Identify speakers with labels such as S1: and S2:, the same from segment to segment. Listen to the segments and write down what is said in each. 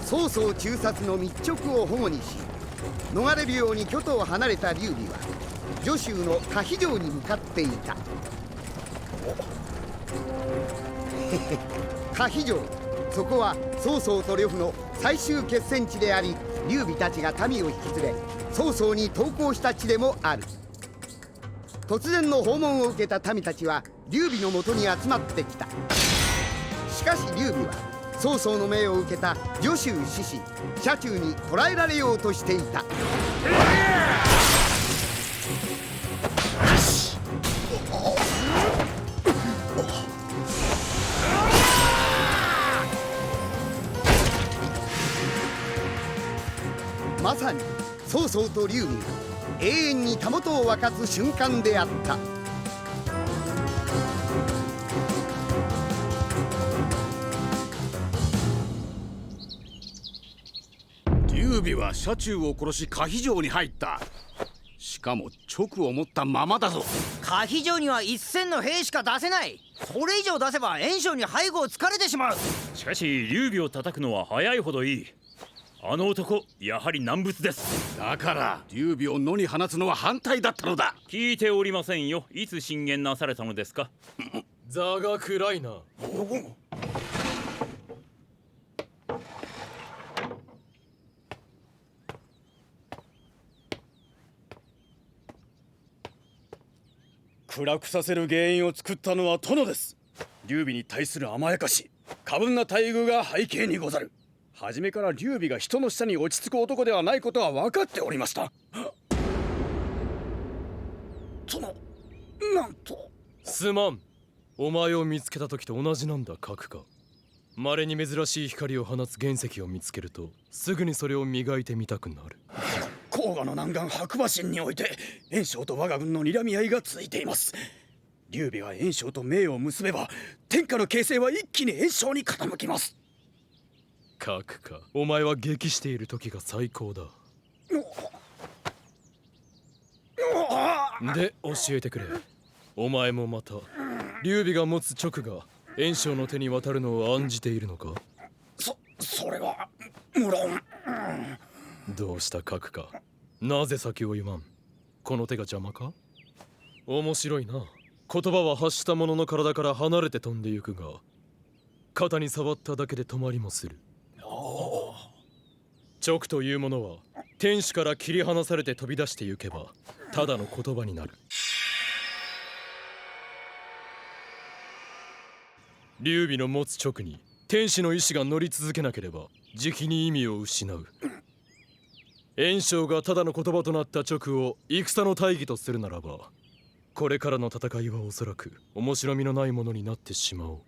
S1: 曹操中殺の密直を保護にし、逃れるように京都を離れた劉備は徐州の可否城に向かっていた。可否城、そこは曹操と呂布の最終決戦地であり、劉備たちが民を引き連れ曹操に投降した地でもある。突然の訪問を受けた民たちは劉備のもとに集まってきた。しかし劉備は曹操の命を受けた徐州志士車中に捕らえられようとしていた。まさに曹操と劉備が永遠にたもとを分かつ瞬間であった。
S2: 劉備は車中を殺し可否城に入った。しかも直を持ったままだぞ。
S3: 可否城には1000の兵しか出せない。それ以上出せば袁紹に背後を突かれてしまう。
S4: しかし劉備を叩くのは早いほどいい。あの男やはり難物です。
S2: だから劉備を野に放つのは反対だったのだ。
S4: 聞いておりませんよ。いつ進言なされたのですか？
S5: 座が暗いな。
S6: 暗くさせる原因を作ったのは殿です。劉備に対する甘やかし、過分な待遇が背景にござる。初めから劉備が人の下に落ち着く男ではないことは分かっておりました。殿、なんと。
S5: すまん。お前を見つけた時と同じなんだ閣下。稀に珍しい光を放つ原石を見つけるとすぐにそれを磨いてみたくなる。
S6: 黄河の南岸白馬神において袁紹と我が軍の睨み合いが続いています。劉備が袁紹と盟を結べば天下の形勢は一気に袁紹に傾きます。
S5: 閣下、お前は激している時が最高だ。で教えてくれ。お前もまた劉備が持つ直が袁紹の手に渡るのを案じているのか？
S6: それは無論。
S5: どうした閣下、なぜ先を言わん？この手が邪魔か？面白いな。言葉は発した者の体から離れて飛んでゆくが、肩に触っただけで止まりもする。直というものは天使から切り離されて飛び出してゆけばただの言葉になる。劉備の持つ直に天使の意志が乗り続けなければじきに意味を失う。袁紹がただの言葉となった直を戦の大義とするならば、これからの戦いはおそらく面白みのないものになってしまおう。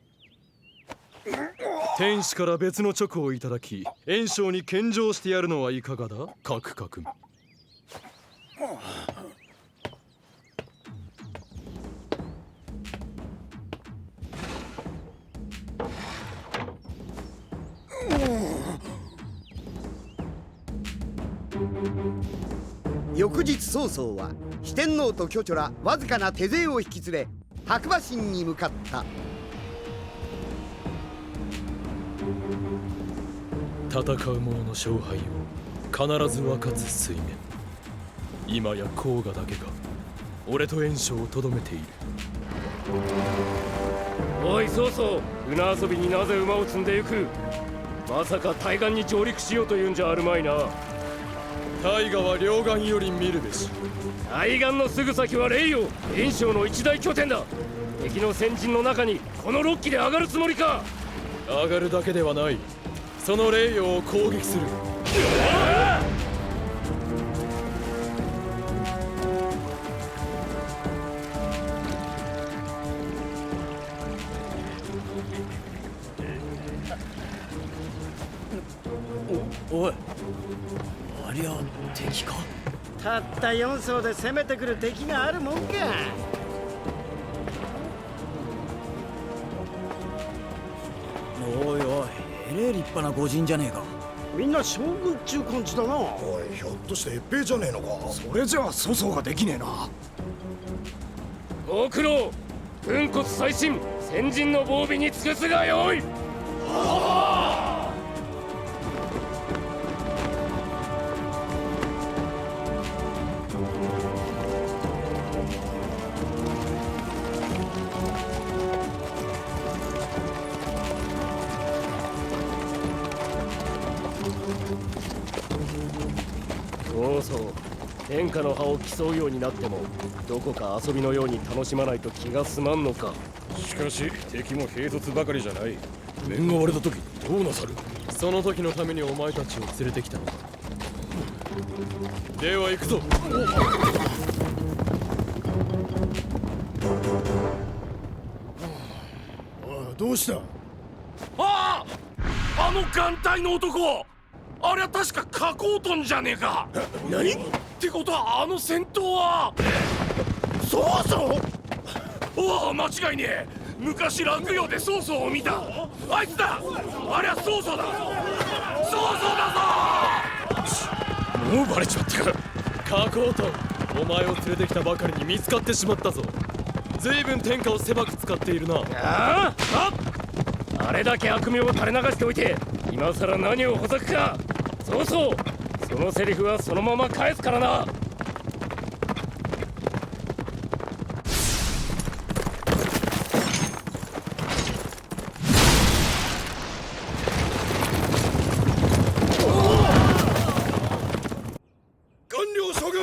S5: 天使から別の直をいただき袁紹に献上してやるのはいかがだ閣下君。
S1: 翌日曹操は四天王と巨著らわずかな手勢を引き連れ白馬神に向かった。
S5: 戦う者の勝敗を必ず分かつ水面。今や黄河だけが俺と袁紹をとどめている。
S7: おい曹操、船遊びになぜ馬を積んでゆく？まさか対岸に上陸しようというんじゃあるまいな。
S5: 大河は両岸より見るべし。
S7: 対岸のすぐ先は霊陽、袁紹の一大拠点だ。敵の先陣の中にこの6機で上がるつもりか？
S5: 上がるだけではない。その霊陽を攻撃する。
S6: おい、ありゃ敵か？
S8: たった4艘で攻めてくる敵があるもんか。
S6: おいおい、えれえ立派な御仁じゃねえか。
S8: みんな将軍っちゅう感じだな。
S9: おい、ひょっとして越平じゃねえのか？
S8: それじゃあ粗相ができねえな。
S7: ご苦労、粉骨細心、先陣の防備に尽くすがよい。天下の葉を競うようになってもどこか遊びのように楽しまないと気が済まんのか。
S6: しかし敵も兵卒ばかりじゃない。面が割れた時どうなさる？
S5: その時のためにお前たちを連れてきたのだ。では行くぞ。
S9: どうした？
S7: ああ、あの眼帯の男、あれは確か加工トンじゃねえか。
S9: 何？
S7: ってことはあの戦闘は
S9: そうそう。
S7: おお、間違いねえ。昔落葉で曹操を見たあいつだ。あれは曹操だ。曹操だぞ。
S6: もうバレちまったか。
S5: 加工とお前を連れてきたばかりに見つかってしまったぞ。随分天下を狭く使っているな。
S7: あれだけ悪名を垂れ流しておいて今さら何をほざくか。そうそう、そのセリフはそのまま返すからな。
S9: 官僚将軍、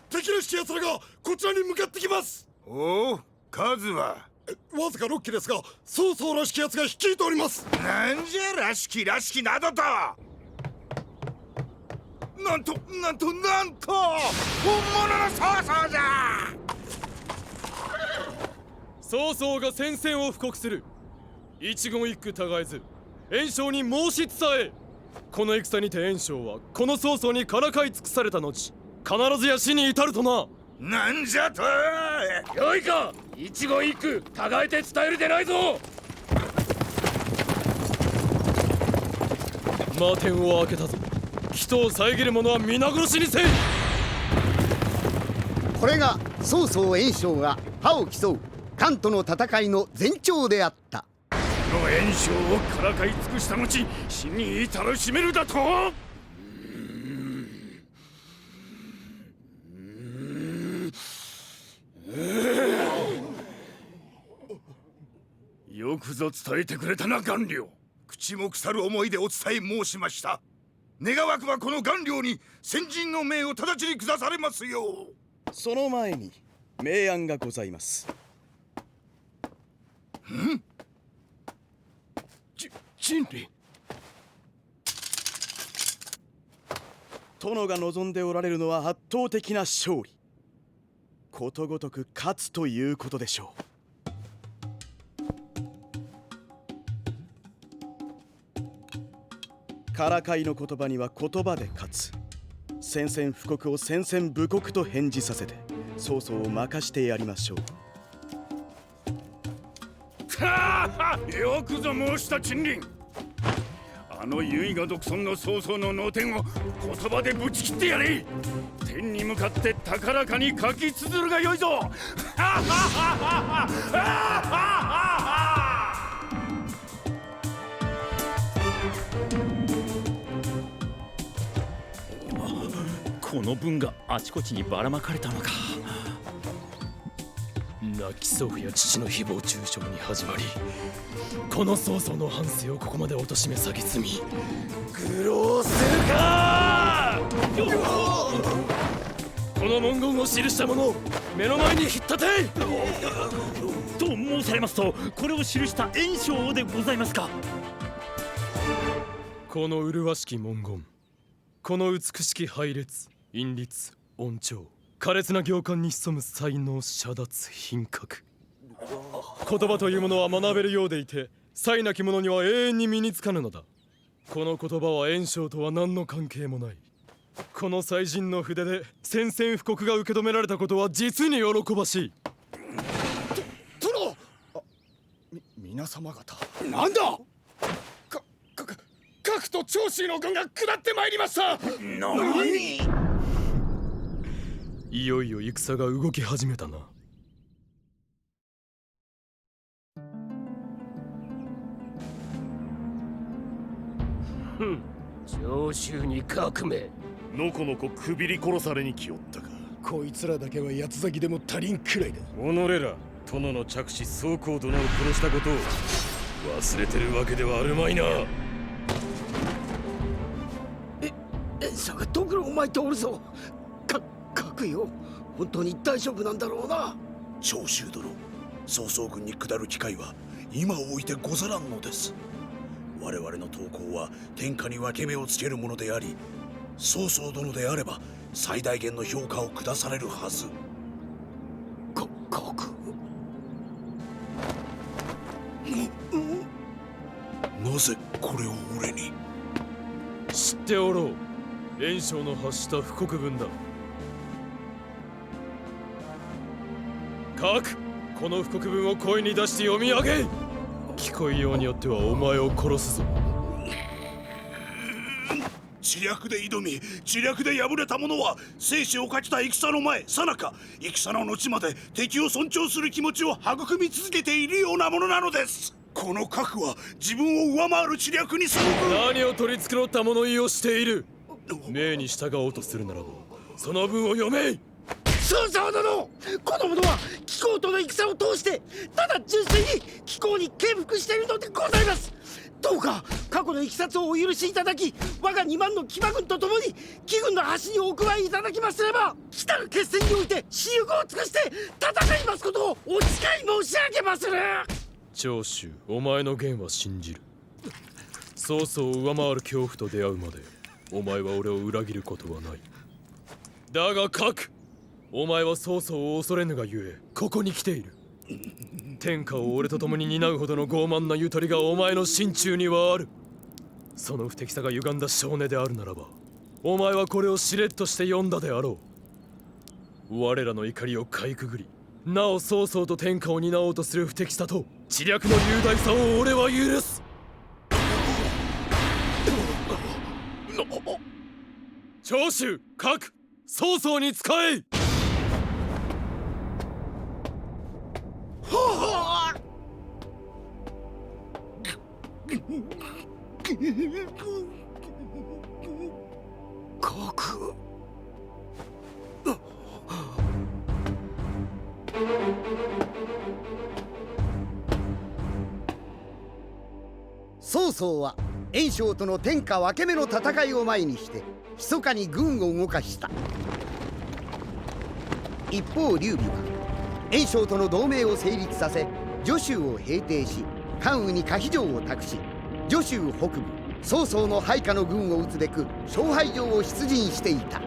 S9: 敵らしき奴らがこちらに向かってきます。
S10: おお、数は
S9: わずか6機ですが、曹操らしき奴が率いております。
S10: なんじゃらしきなどと。なんと本物の曹操じゃ。
S5: 曹操が宣戦を布告する。一言一句たがえず袁紹に申し伝え。この戦にて袁紹はこの曹操にからかい尽くされた後、必ずや死に至るとな。
S10: なんじゃと。
S7: よいか、一言一句たがえて伝えるでないぞ。
S5: 魔天を開けたぞ。人を遮る者は皆殺しにせい。
S1: これが曹操袁紹が歯を競う関との戦いの前兆であった。
S7: この袁紹をからかい尽くした後、死に至るしめるだと。よくぞ伝えてくれたな、顔料。
S10: 口も腐る思いでお伝え申しました。願わくばこの顔料に先人の命を直ちに下されますよう。
S6: その前に明暗がございます。
S7: 人類。
S6: 殿が望んでおられるのは圧倒的な勝利。ことごとく勝つということでしょう。からかいの言葉には言葉で勝つ。宣戦布告を宣戦布告と返事させて曹操を任してやりましょう。
S7: よくぞ申した陳林。あの唯我独尊の曹操の脳天を言葉でぶち切ってやれ。天に向かって高らかに書き綴るがよいぞ。
S4: この文があちこちにばらまかれたのか。
S5: 亡き祖父や父の誹謗中傷に始まり、この曹操の半生をここまで貶め下げ積み、愚弄するか。この文言を記した者、目の前に引っ立て。
S4: と申されますと、これを記した袁紹でございますか。
S5: この麗しき文言、この美しき配列、韻律、音調、苛烈な行間に潜む才能、遮奪、品格。言葉というものは学べるようでいて、才なき者には永遠に身につかぬのだ。この言葉は袁紹とは何の関係もない。この才人の筆で宣戦布告が受け止められたことは実に喜ばしい。
S9: 殿。
S6: 皆様方、
S9: なんだ。各と長州の軍が下ってまいりました。
S7: 何？
S5: いよいよ戦が動き始めたな。
S7: 長州に革命。
S9: のこのこくびり殺されに来おったか。こいつらだけは八つ咲きでも足りんくらいだ。
S6: 己ら殿の着手宗公殿を殺したことを忘れてるわけではあるまいな。
S8: 袁紹がドクロを巻いておるぞ。
S9: くよ。本当に大丈夫なんだろうな。
S10: 長州殿、曹操軍に下る機会は今を置いてござらんのです。我々の投降は天下に分け目をつけるものであり、曹操殿であれば最大限の評価を下されるはず。なぜこれを俺に？
S5: 知っておろう。袁紹の発した布告文だ。書く。この布告文を声に出して読み上げ。聞こえようによってはお前を殺すぞ。
S10: 知略で挑み、知略で敗れた者は生死をかけた戦の前、さなか戦の後まで敵を尊重する気持ちを育み続けているようなものなのです。この核は自分を上回る知略に相当。
S5: 何を取り繕った物言いをしている。命に従おうとするならばその文を読め。
S8: 曹操殿、この者は貴公との戦を通してただ純粋に貴公に敬服しているのでございます。どうか過去のいきさつをお許しいただき、我が2万の騎馬軍と共に魏軍の端にお加えいただきますれば、来たる決戦において死力を尽くして戦いますことをお誓い申し上げまする。
S5: 長州、お前の言は信じる。曹操を上回る恐怖と出会うまでお前は俺を裏切ることはない。だが核、お前は曹操を恐れぬがゆえここに来ている。天下を俺と共に担うほどの傲慢なゆとりがお前の心中にはある。その不敵さが歪んだ性根であるならば、お前はこれをしれっとして読んだであろう。我らの怒りをかいくぐり、なお曹操と天下を担おうとする不敵さと知略の雄大さを俺は許す。長州、核、曹操に仕え。
S8: 核。
S1: 曹操は袁紹との天下分け目の戦いを前にして密かに軍を動かした。一方劉備は袁紹との同盟を成立させ、徐州を平定し、関羽に可否城を託し、徐州北部曹操の配下の軍を討つべく勝敗場を出陣していた。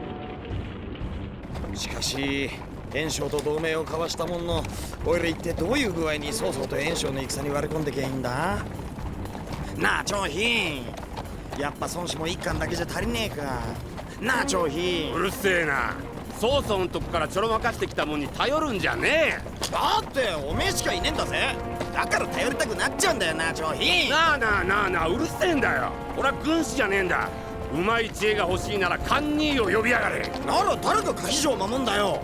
S11: しかし袁紹と同盟を交わしたもんの、おいら一体どういう具合に曹操と袁紹の戦に割り込んでけいいんだ。なあ張飛、やっぱ孫子も一貫だけじゃ足りねえか。なあ張飛。
S2: うるせえな。曹操のとこからちょろまかしてきたもんに頼るんじゃねえ。
S11: だっておめえしかいねえんだぜ。だから頼りたくなっちゃうんだよな張飛。
S2: なあなあなあなあ、うるせえんだよ。俺は軍師じゃねえんだ。うまい知恵が欲しいなら勘兄を呼びやがれ。
S11: なら誰が可否城を守んだよ。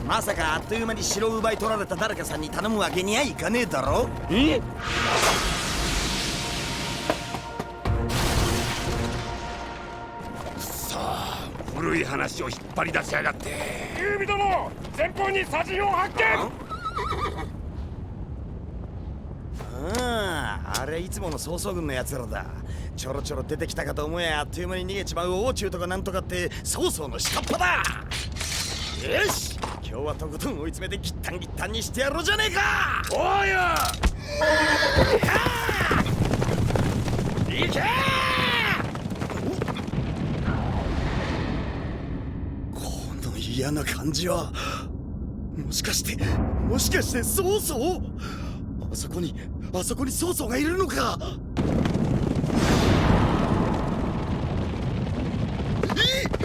S11: まさかあっという間に城を奪い取られた誰かさんに頼むわけにはいかねえだろ。
S2: え？古い話を引っ張り出しやがって。
S7: 劉備殿、前方に左陣を発見。
S11: あれいつもの曹操軍のやつらだ。ちょろちょろ出てきたかと思えあっという間に逃げちまう王中とかなんとかって曹操の下っ端だ。よし、今日はとことん追い詰めてギッタンギッタンにしてやろうじゃねえか。
S2: おいよ
S11: いけー。この嫌な感じはもしかして曹操。あそこに曹操がいるのか。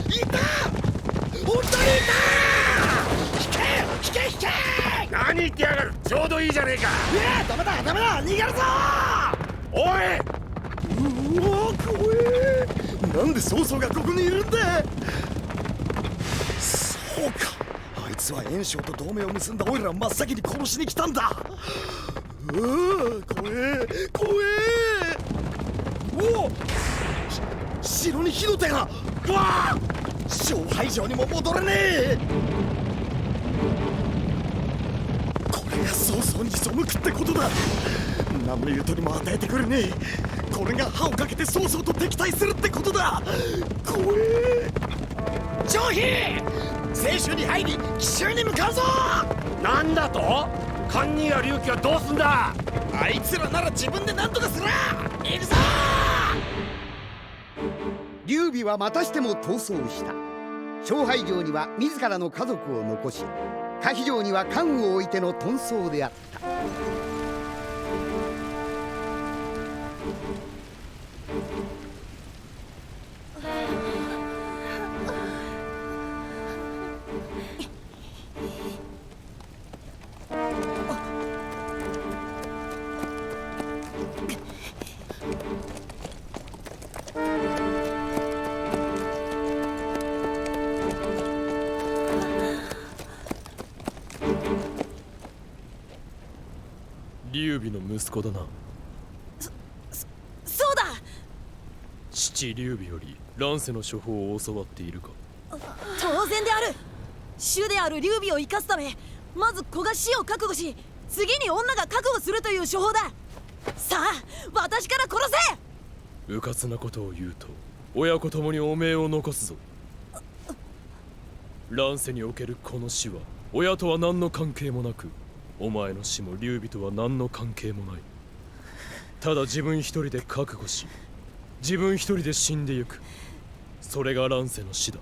S11: いた！本当にいた！引け！
S2: 何言ってやがる。ちょうどいいじゃねえか。
S11: ダメだ逃げるぞ。
S2: おい。
S11: うわ怖え。なんで曹操がここにいるんだ。そうか、あいつは袁紹と同盟を結んだオイラを真っ先に殺しに来たんだ。怖え。おお、城に火の手が。うわ、勝敗場にも戻れねえ。これが曹操に背くってことだ。何のゆとりも与えてくれねえ。これが歯をかけて曹操と敵対するってことだ。怖え。張飛、聖州に入り奇襲に向かうぞ。
S9: なんだと？カンニや龍騎はどうすんだ？
S11: あいつらなら自分で何とかする。行くぞ。
S1: 劉備はまたしても逃走した。勝敗城には自らの家族を残し、可否城には関羽を置いての遁走であった。
S5: 劉備の息子だな。
S12: そうだ。
S5: 父劉備より乱世の処方を教わっているか？
S12: 当然である。主である劉備を生かすため、まず子が死を覚悟し、次に女が覚悟するという処方だ。さあ私から殺せ。
S5: うかつなことを言うと親子ともに汚名を残すぞ。乱世におけるこの死は親とは何の関係もなく、お前の死も劉備とは何の関係もない。ただ自分一人で覚悟し、自分一人で死んでゆく。それが乱世の死だ。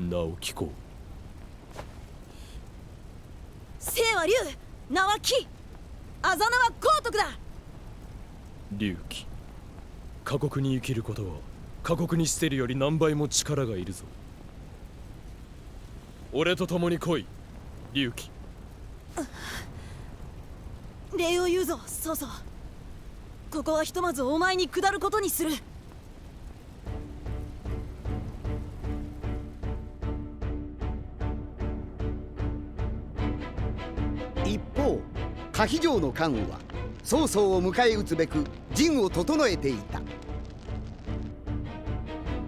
S5: 名を聞こう。
S12: 姓は劉、名は紀、あざ名は豪徳だ。
S5: 劉貴、過酷に生きることは過酷に捨てるより何倍も力がいるぞ。俺と共に来い、劉貴。
S12: 礼を言うぞ、曹操。ここはひとまずお前に下ることにする。
S1: 一方、可否城の関羽は曹操を迎え撃つべく陣を整えていた。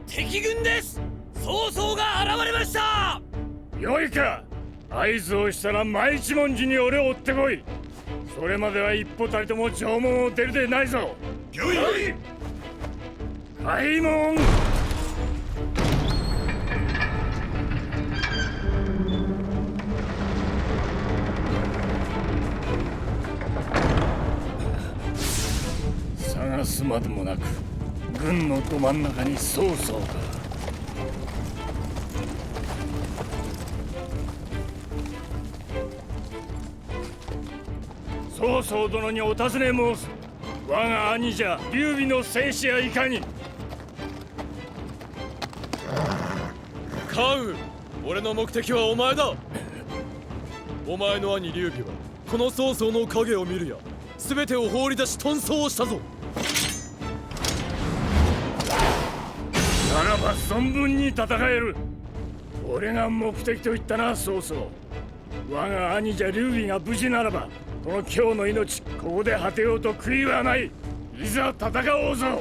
S4: 敵軍です。曹操が現れました。
S7: よいか、合図をしたら真一文字に俺を追ってこい。それまでは一歩たりとも城門を出るでないぞ。
S10: よい。
S7: 開門。探すまでもなく軍のど真ん中に曹操が。曹操殿にお尋ね申す。我が兄じゃ劉備の生死やいかに。
S5: 関羽、俺の目的はお前だ。お前の兄劉備はこの曹操の影を見るや全てを放り出し遁走をしたぞ。
S7: ならば存分に戦える。俺が目的と言ったな、曹操。我が兄じゃ劉備が無事ならば、この今日の命ここで果てようと悔いはない。いざ戦おうぞ。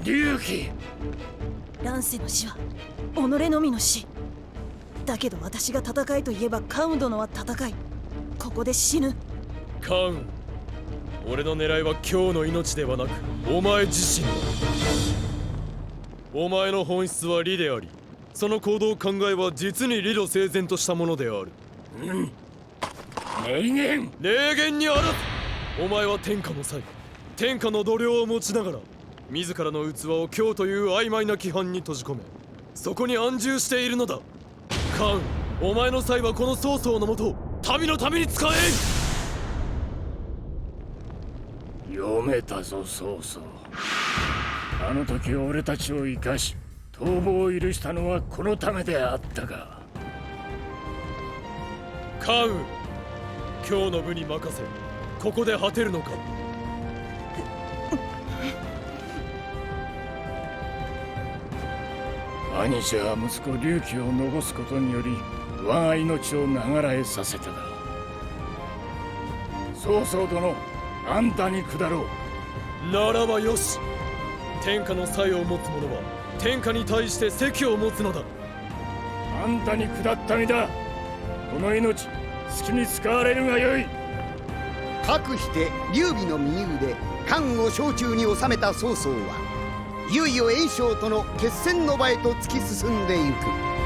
S7: 劉貴。
S12: 乱世の死は己のみの死だけど、私が戦いといえば関羽殿は戦い、ここで死ぬ。
S5: 関羽、俺の狙いは今日の命ではなくお前自身だ。お前の本質は理であり、その行動考えは実に理路整然としたものである。
S7: 名言。
S5: 名言にあらず。お前は天下の才、天下の度量を持ちながら自らの器を今日という曖昧な規範に閉じ込め、そこに安住しているのだ。関羽、お前の才はこの曹操のもと民のために使えん。
S7: 読めたぞ、曹操。あの時俺たちを生かし逃亡を許したのはこのためであったが。
S5: 関羽、今日の部に任せ、ここで果てるのか。
S7: 兄者は息子劉貴を残すことにより我が命を長らえさせたが、曹操殿、あんたに下ろ
S5: う。ならばよし。天下の才を持つ者は天下に対して責を持つのだ。
S7: あんたに下った身だ。この命好きに使われるがよい。
S1: かくして劉備の右腕関羽を掌中に収めた曹操はいよいよ袁紹との決戦の場へと突き進んでゆく。